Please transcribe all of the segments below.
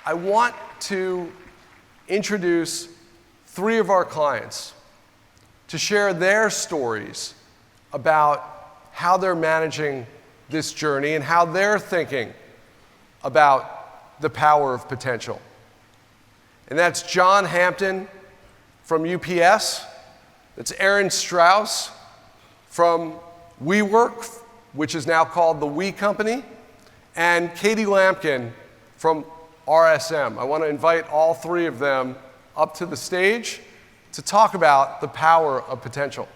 I want to introduce 3 of our clients to share their stories about how they're managing this journey and how they're thinking about the power of potential. And that's John Hampton from UPS, that's Aaron Strauss from WeWork, which is now called the We Company, and Katie Lampkin from RSM. I want to invite all 3 of them up to the stage to talk about the power of potential.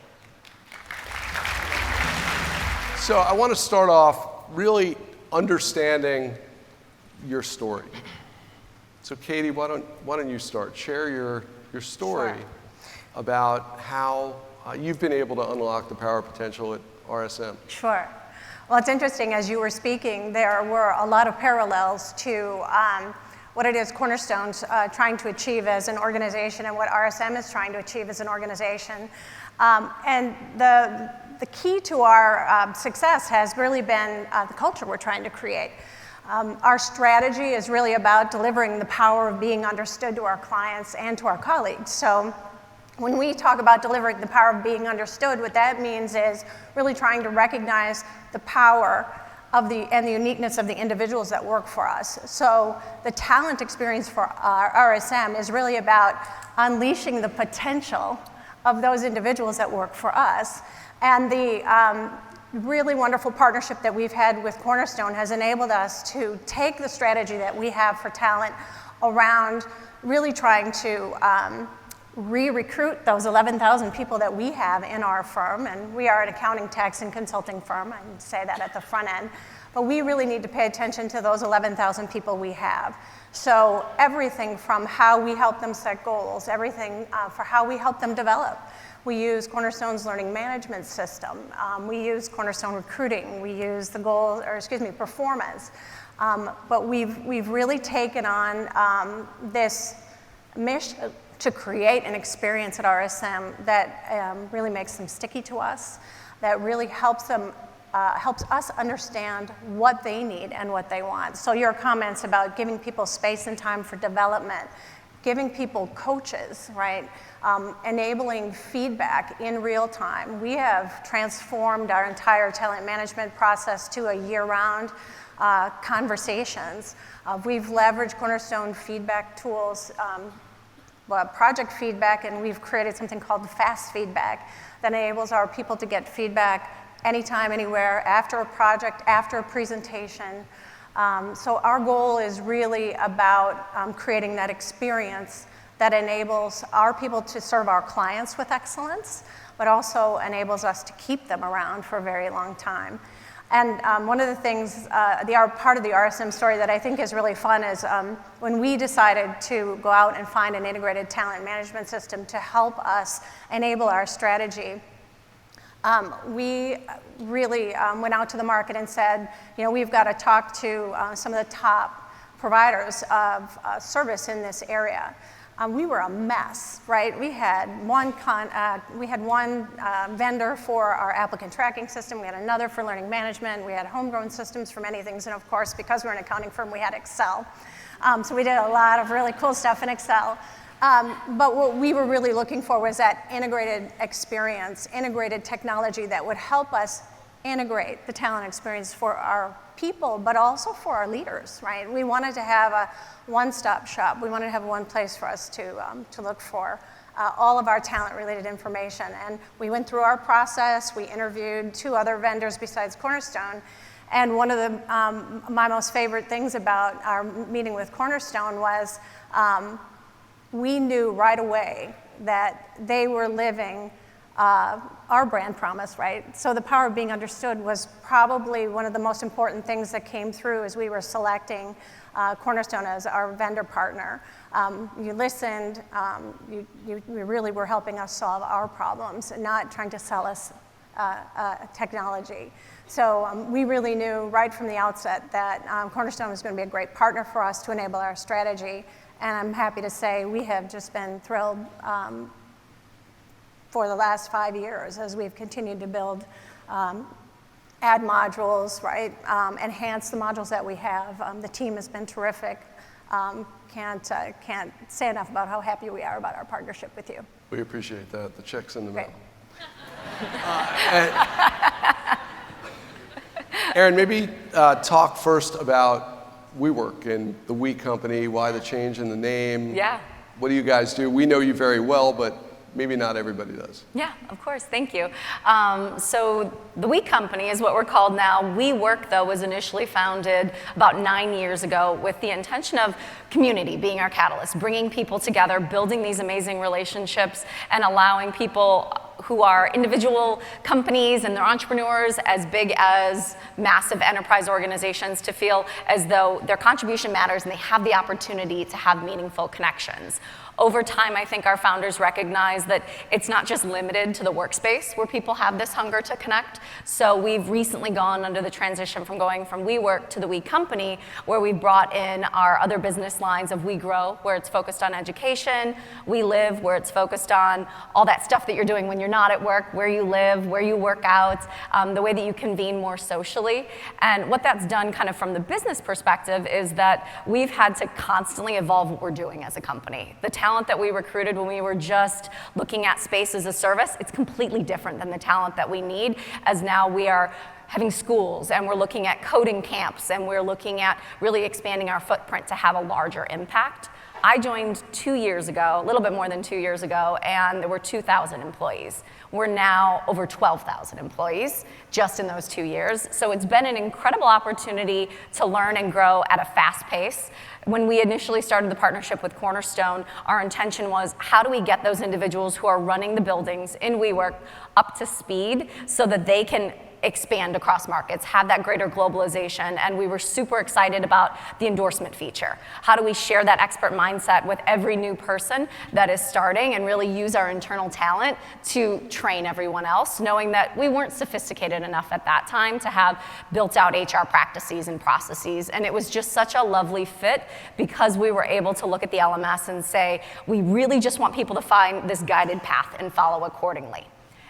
So I want to start off really understanding your story. So Katie, why don't you start? Share your story Sure. about how you've been able to unlock the power of potential at RSM. Sure. Well, it's interesting, as you were speaking, there were a lot of parallels to what it is Cornerstone's trying to achieve as an organization and what RSM is trying to achieve as an organization. And the key to our success has really been the culture we're trying to create. Our strategy is really about delivering the power of being understood to our clients and to our colleagues. So when we talk about delivering the power of being understood, what that means is really trying to recognize the power of and the uniqueness of the individuals that work for us. So the talent experience for our RSM is really about unleashing the potential of those individuals that work for us. And the really wonderful partnership that we've had with Cornerstone has enabled us to take the strategy that we have for talent around really trying to re-recruit those 11,000 people that we have in our firm. And we are an accounting, tax, and consulting firm. I would say that at the front end. But we really need to pay attention to those 11,000 people we have. So everything from how we help them set goals, everything for how we help them develop. We use Cornerstone's learning management system. We use Cornerstone recruiting. We use the performance. But we've really taken on this mission to create an experience at RSM that really makes them sticky to us, that really helps us understand what they need and what they want. So your comments about giving people space and time for development, giving people coaches, right? Enabling feedback in real time. We have transformed our entire talent management process to a year-round conversations. We've leveraged Cornerstone feedback tools, project feedback, and we've created something called fast feedback that enables our people to get feedback anytime, anywhere, after a project, after a presentation. So our goal is really about creating that experience that enables our people to serve our clients with excellence, but also enables us to keep them around for a very long time. And one of the things, part of the RSM story that I think is really fun is when we decided to go out and find an integrated talent management system to help us enable our strategy, we really went out to the market and said, we've got to talk to some of the top providers of service in this area. We were a mess, right? We had one vendor for our applicant tracking system. We had another for learning management. We had homegrown systems for many things. And of course, because we're an accounting firm, we had Excel. So we did a lot of really cool stuff in Excel. But what we were really looking for was that integrated experience, integrated technology that would help us integrate the talent experience for our people, but also for our leaders, right? We wanted to have a one-stop shop. We wanted to have one place for us to look for all of our talent-related information. And we went through our process. We interviewed 2 other vendors besides Cornerstone. And one of my most favorite things about our meeting with Cornerstone was we knew right away that they were living our brand promise, right? So the power of being understood was probably one of the most important things that came through as we were selecting Cornerstone as our vendor partner. You listened, you really were helping us solve our problems and not trying to sell us technology. So we really knew right from the outset that Cornerstone was going to be a great partner for us to enable our strategy. And I'm happy to say we have just been thrilled for the last 5 years as we've continued to build, add modules, right? Enhance the modules that we have. The team has been terrific. Can't say enough about how happy we are about our partnership with you. We appreciate that. The check's in the Great. mail. Aaron, maybe talk first about WeWork and the We Company, why the change in the name. Yeah. What do you guys do? We know you very well, but maybe not everybody does. Yeah, of course, thank you. So the We Company is what we're called now. WeWork, though, was initially founded about 9 years ago with the intention of community being our catalyst, bringing people together, building these amazing relationships, and allowing people who are individual companies and they're entrepreneurs as big as massive enterprise organizations to feel as though their contribution matters and they have the opportunity to have meaningful connections. Over time, I think our founders recognize that it's not just limited to the workspace where people have this hunger to connect. So we've recently gone under the transition from going from WeWork to the We Company, where we've brought in our other business lines of We Grow, where it's focused on education, We Live, where it's focused on all that stuff that you're doing when you're not at work, where you live, where you work out, the way that you convene more socially. And what that's done kind of from the business perspective is that we've had to constantly evolve what we're doing as a company. The talent that we recruited when we were just looking at space as a service, it's completely different than the talent that we need, as now we are having schools and we're looking at coding camps and we're looking at really expanding our footprint to have a larger impact. I joined 2 years ago, a little bit more than 2 years ago, and there were 2,000 employees. We're now over 12,000 employees just in those 2 years. So it's been an incredible opportunity to learn and grow at a fast pace. When we initially started the partnership with Cornerstone, our intention was, how do we get those individuals who are running the buildings in WeWork up to speed so that they can expand across markets, have that greater globalization, and we were super excited about the endorsement feature. How do we share that expert mindset with every new person that is starting and really use our internal talent to train everyone else, knowing that we weren't sophisticated enough at that time to have built out HR practices and processes, and it was just such a lovely fit because we were able to look at the LMS and say, we really just want people to find this guided path and follow accordingly.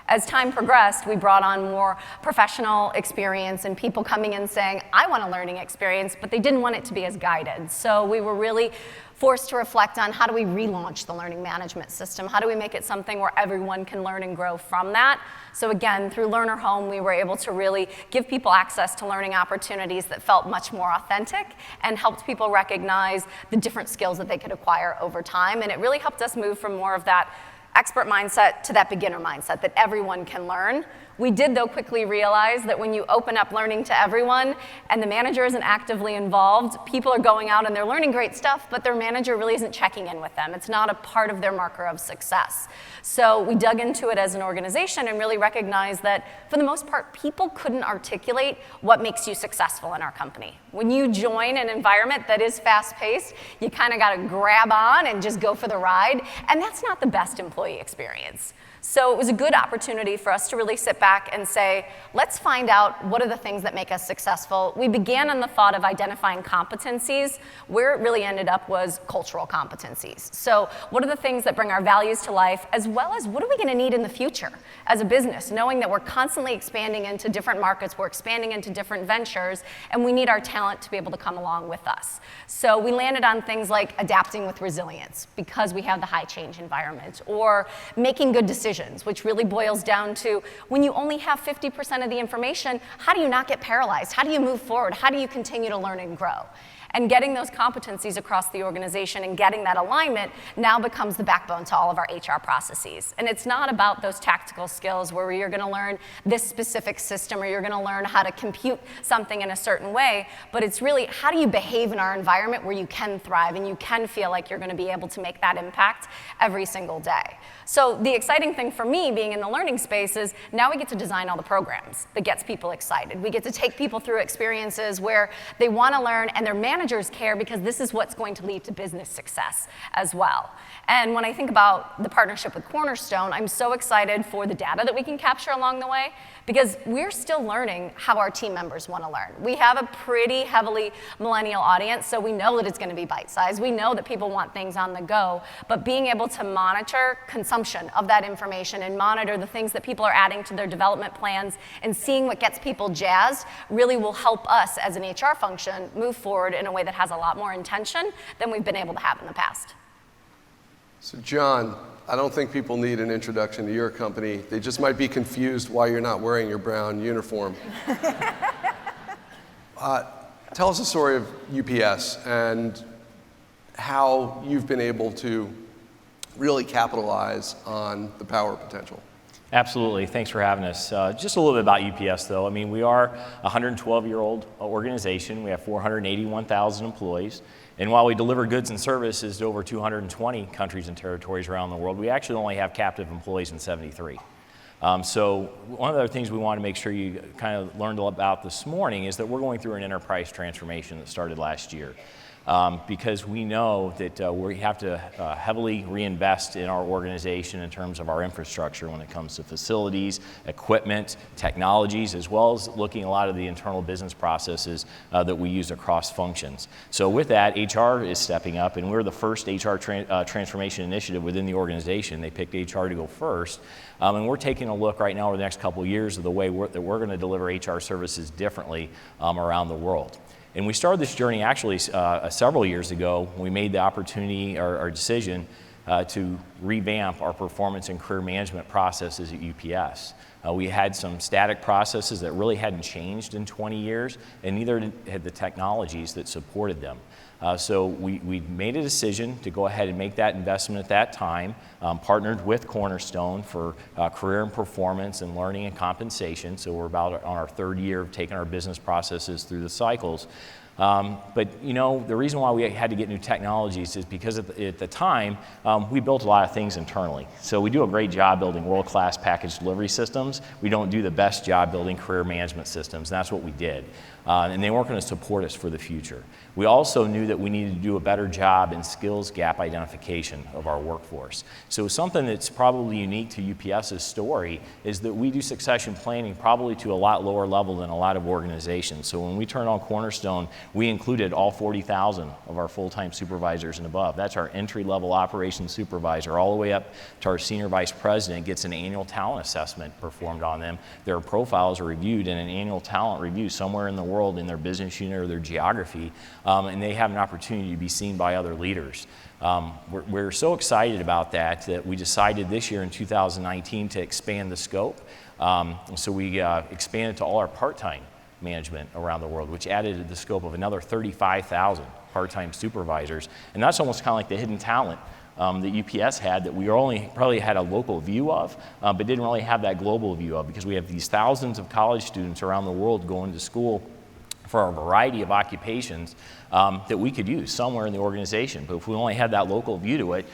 As time progressed, we brought on more professional experience and people coming in saying, I want a learning experience, but they didn't want it to be as guided. So we were really forced to reflect on how do we relaunch the learning management system? How do we make it something where everyone can learn and grow from that? So again, through Learner Home, we were able to really give people access to learning opportunities that felt much more authentic and helped people recognize the different skills that they could acquire over time. And it really helped us move from more of that expert mindset to that beginner mindset that everyone can learn. We did, though, quickly realize that when you open up learning to everyone and the manager isn't actively involved, people are going out and they're learning great stuff, but their manager really isn't checking in with them. It's not a part of their marker of success. So we dug into it as an organization and really recognized that, for the most part, people couldn't articulate what makes you successful in our company. When you join an environment that is fast-paced, you kind of got to grab on and just go for the ride, and that's not the best employee experience. So it was a good opportunity for us to really sit back and say, let's find out what are the things that make us successful. We began on the thought of identifying competencies. Where it really ended up was cultural competencies. So what are the things that bring our values to life, as well as what are we going to need in the future as a business, knowing that we're constantly expanding into different markets, we're expanding into different ventures, and we need our talent to be able to come along with us. So we landed on things like adapting with resilience because we have the high change environment, or making good decisions, which really boils down to when you only have 50% of the information, how do you not get paralyzed? How do you move forward? How do you continue to learn and grow? And getting those competencies across the organization and getting that alignment now becomes the backbone to all of our HR processes. And it's not about those tactical skills where you're going to learn this specific system or you're going to learn how to compute something in a certain way, but it's really how do you behave in our environment where you can thrive and you can feel like you're going to be able to make that impact every single day. So the exciting thing for me being in the learning space is now we get to design all the programs that gets people excited. We get to take people through experiences where they want to learn and their managers care because this is what's going to lead to business success as well. And when I think about the partnership with Cornerstone, I'm so excited for the data that we can capture along the way because we're still learning how our team members want to learn. We have a pretty heavily millennial audience, so we know that it's going to be bite-sized. We know that people want things on the go, but being able to monitor consumption of that information information and monitor the things that people are adding to their development plans and seeing what gets people jazzed really will help us as an HR function move forward in a way that has a lot more intention than we've been able to have in the past. So John, I don't think people need an introduction to your company. They just might be confused why you're not wearing your brown uniform. Tell us the story of UPS and how you've been able to really capitalize on the power potential. Absolutely. Thanks for having us. Just a little bit about UPS, though. I mean, we are a 112-year-old organization. We have 481,000 employees. And while we deliver goods and services to over 220 countries and territories around the world, we actually only have captive employees in 73. So one of the other things we want to make sure you kind of learned about this morning is that we're going through an enterprise transformation that started last year. Because we know that we have to heavily reinvest in our organization in terms of our infrastructure when it comes to facilities, equipment, technologies, as well as looking at a lot of the internal business processes that we use across functions. So with that, HR is stepping up, and we're the first HR transformation initiative within the organization. They picked HR to go first. And we're taking a look right now over the next couple of years of the way that we're going to deliver HR services differently around the world. And we started this journey actually several years ago when we made the opportunity or decision to revamp our performance and career management processes at UPS. We had some static processes that really hadn't changed in 20 years, and neither had the technologies that supported them. So we made a decision to go ahead and make that investment at that time, partnered with Cornerstone for career and performance and learning and compensation. So we're about on our third year of taking our business processes through the cycles. But you know, the reason why we had to get new technologies is because at the time, we built a lot of things internally. So we do a great job building world-class package delivery systems. We don't do the best job building career management systems, and that's what we did. And they weren't going to support us for the future. We also knew that we needed to do a better job in skills gap identification of our workforce. So something that's probably unique to UPS's story is that we do succession planning probably to a lot lower level than a lot of organizations. So when we turned on Cornerstone, we included all 40,000 of our full-time supervisors and above. That's our entry-level operations supervisor, all the way up to our senior vice president gets an annual talent assessment performed on them. Their profiles are reviewed in an annual talent review somewhere in the world in their business unit or their geography, and they have an opportunity to be seen by other leaders. We're so excited about that we decided this year in 2019 to expand the scope. So we expanded to all our part-time management around the world, which added to the scope of another 35,000 part-time supervisors. And that's almost kind of like the hidden talent that UPS had that we only probably had a local view of, but didn't really have that global view of, because we have these thousands of college students around the world going to school for a variety of occupations that we could use somewhere in the organization. But if we only had that local view to it,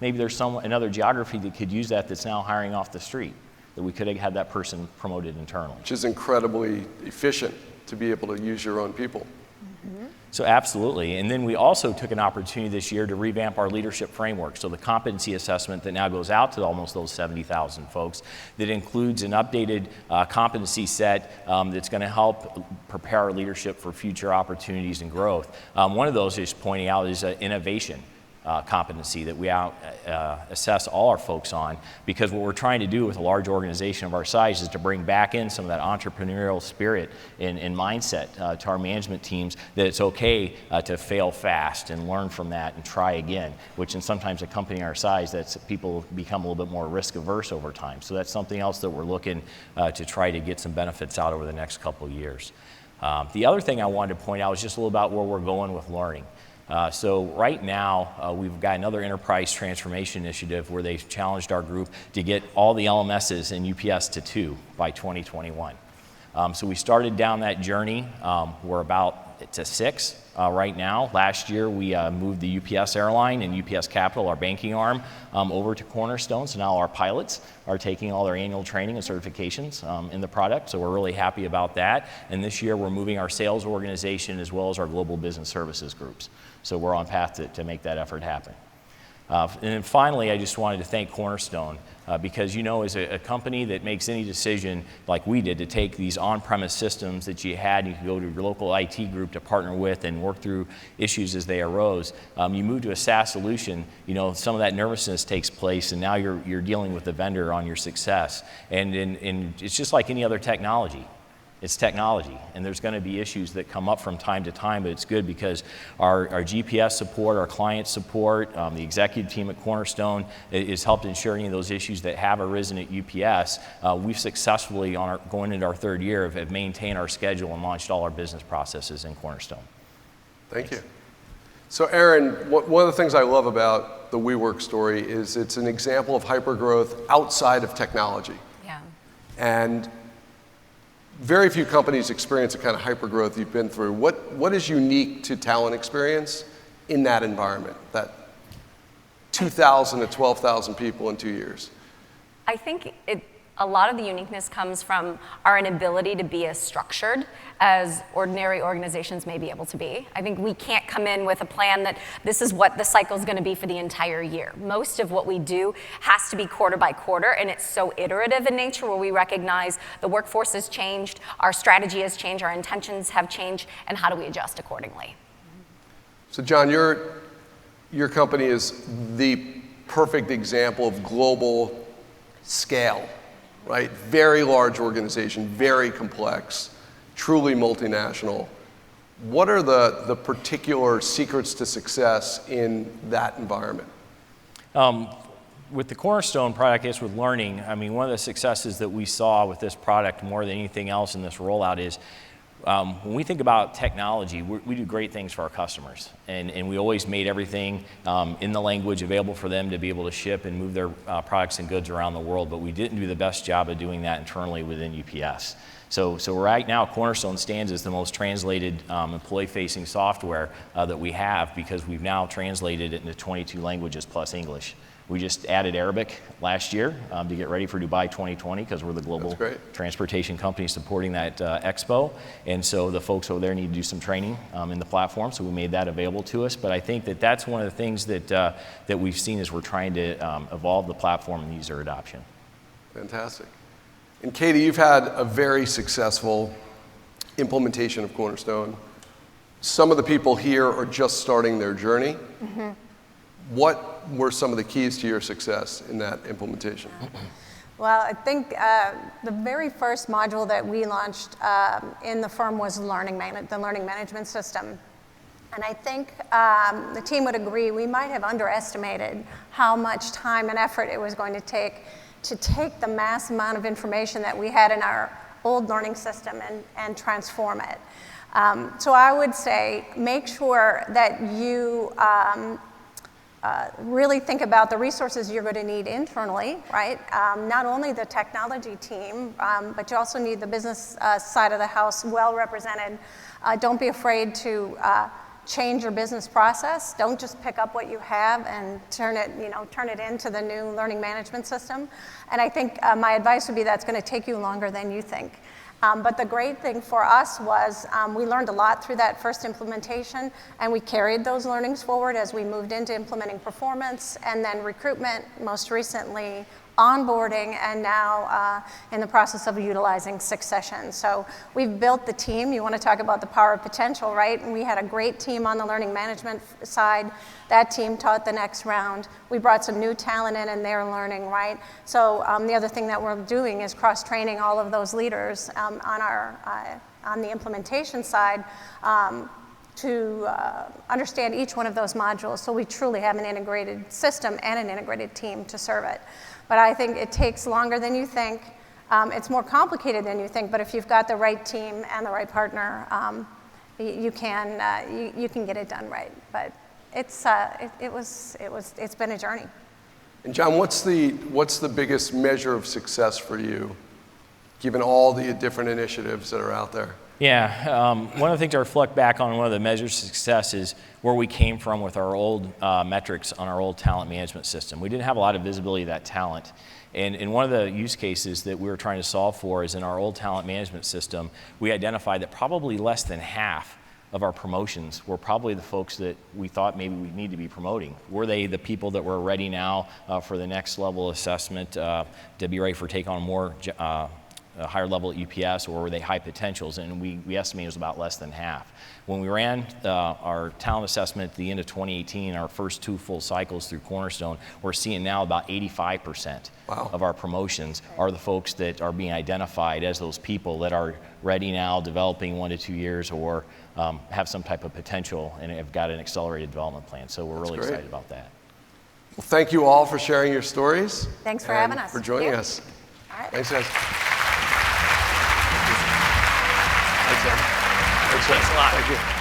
maybe there's another geography that could use that's now hiring off the street, that we could have had that person promoted internally. Which is incredibly efficient to be able to use your own people. Mm-hmm. So absolutely. And then we also took an opportunity this year to revamp our leadership framework. So the competency assessment that now goes out to almost those 70,000 folks, that includes an updated competency set that's going to help prepare our leadership for future opportunities and growth. One of those, is pointing out, is innovation competency that we assess all our folks on, because what we're trying to do with a large organization of our size is to bring back in some of that entrepreneurial spirit and mindset to our management teams, that it's okay to fail fast and learn from that and try again, which in sometimes a company our size, that's people become a little bit more risk averse over time. So that's something else that we're looking to try to get some benefits out over the next couple of years. The other thing I wanted to point out is just a little about where we're going with learning. So right now, we've got another enterprise transformation initiative where they've challenged our group to get all the LMSs in UPS to 2 by 2021. So we started down that journey. We're about to 6 right now. Last year, we moved the UPS airline and UPS Capital, our banking arm, over to Cornerstone. So now our pilots are taking all their annual training and certifications in the product. So we're really happy about that. And this year, we're moving our sales organization as well as our global business services groups. So we're on path to make that effort happen. And then finally, I just wanted to thank Cornerstone because, you know, as a company that makes any decision like we did to take these on-premise systems that you had, you could go to your local IT group to partner with and work through issues as they arose. You move to a SaaS solution, you know, some of that nervousness takes place, and now you're dealing with the vendor on your success. And it's just like any other technology. It's technology, and there's going to be issues that come up from time to time, but it's good because our GPS support, our client support, the executive team at Cornerstone has helped ensure any of those issues that have arisen at UPS. We've successfully, going into our third year, have maintained our schedule and launched all our business processes in Cornerstone. Thank you. So Aaron, one of the things I love about the WeWork story is it's an example of hypergrowth outside of technology. Yeah. And very few companies experience the kind of hypergrowth you've been through. What is unique to Talent Experience in that environment, that 2,000 to 12,000 people in 2 years? I think a lot of the uniqueness comes from our inability to be as structured as ordinary organizations may be able to be. I think we can't come in with a plan that this is what the cycle is going to be for the entire year. Most of what we do has to be quarter by quarter, and it's so iterative in nature where we recognize the workforce has changed, our strategy has changed, our intentions have changed, and how do we adjust accordingly? So John, your company is the perfect example of global scale. Right? Very large organization, very complex, truly multinational. What are the particular secrets to success in that environment? With the Cornerstone product, I guess with learning, I mean, one of the successes that we saw with this product more than anything else in this rollout is when we think about technology, we do great things for our customers, and we always made everything in the language available for them to be able to ship and move their products and goods around the world, but we didn't do the best job of doing that internally within UPS. So right now, Cornerstone stands as the most translated employee-facing software that we have because we've now translated it into 22 languages plus English. We just added Arabic last year to get ready for Dubai 2020 because we're the global transportation company supporting that expo. And so the folks over there need to do some training in the platform, so we made that available to us. But I think that that's one of the things that we've seen as we're trying to evolve the platform and user adoption. Fantastic. And Katie, you've had a very successful implementation of Cornerstone. Some of the people here are just starting their journey. Mm-hmm. What were some of the keys to your success in that implementation? Well, I think the very first module that we launched in the firm was the learning management system. And I think the team would agree we might have underestimated how much time and effort it was going to take the mass amount of information that we had in our old learning system and transform it. So I would say make sure that you really think about the resources you're going to need internally, right? Not only the technology team, but you also need the business side of the house well represented. Don't be afraid to change your business process. Don't just pick up what you have and turn it into the new learning management system. And I think my advice would be that's going to take you longer than you think. But the great thing for us was we learned a lot through that first implementation, and we carried those learnings forward as we moved into implementing performance and then recruitment, most recently onboarding, and now in the process of utilizing succession. So we've built the team. You want to talk about the power of potential, right? And we had a great team on the learning management side. That team taught the next round. We brought some new talent in and they're learning, right? So the other thing that we're doing is cross-training all of those leaders on the implementation side to understand each one of those modules so we truly have an integrated system and an integrated team to serve it. But I think it takes longer than you think. It's more complicated than you think, but if you've got the right team and the right partner, you can get it done right. But it's been a journey. And John, what's the biggest measure of success for you, given all the different initiatives that are out there? Yeah, one of the things I reflect back on, one of the measures of success is where we came from with our old metrics on our old talent management system. We didn't have a lot of visibility of that talent. And one of the use cases that we were trying to solve for is in our old talent management system, we identified that probably less than half of our promotions were probably the folks that we thought maybe we need to be promoting. Were they the people that were ready now for the next level assessment to be ready for take on more a higher level at UPS, or were they high potentials? And we estimate it was about less than half. When we ran our talent assessment at the end of 2018, our first 2 full cycles through Cornerstone, we're seeing now about 85% of our promotions are the folks that are being identified as those people that are ready now, developing 1 to 2 years, or have some type of potential and have got an accelerated development plan. So we're really excited about that. Well, thank you all for sharing your stories. Thanks for having us. For joining us. All right. Thanks, guys. Thanks a lot. Thank you.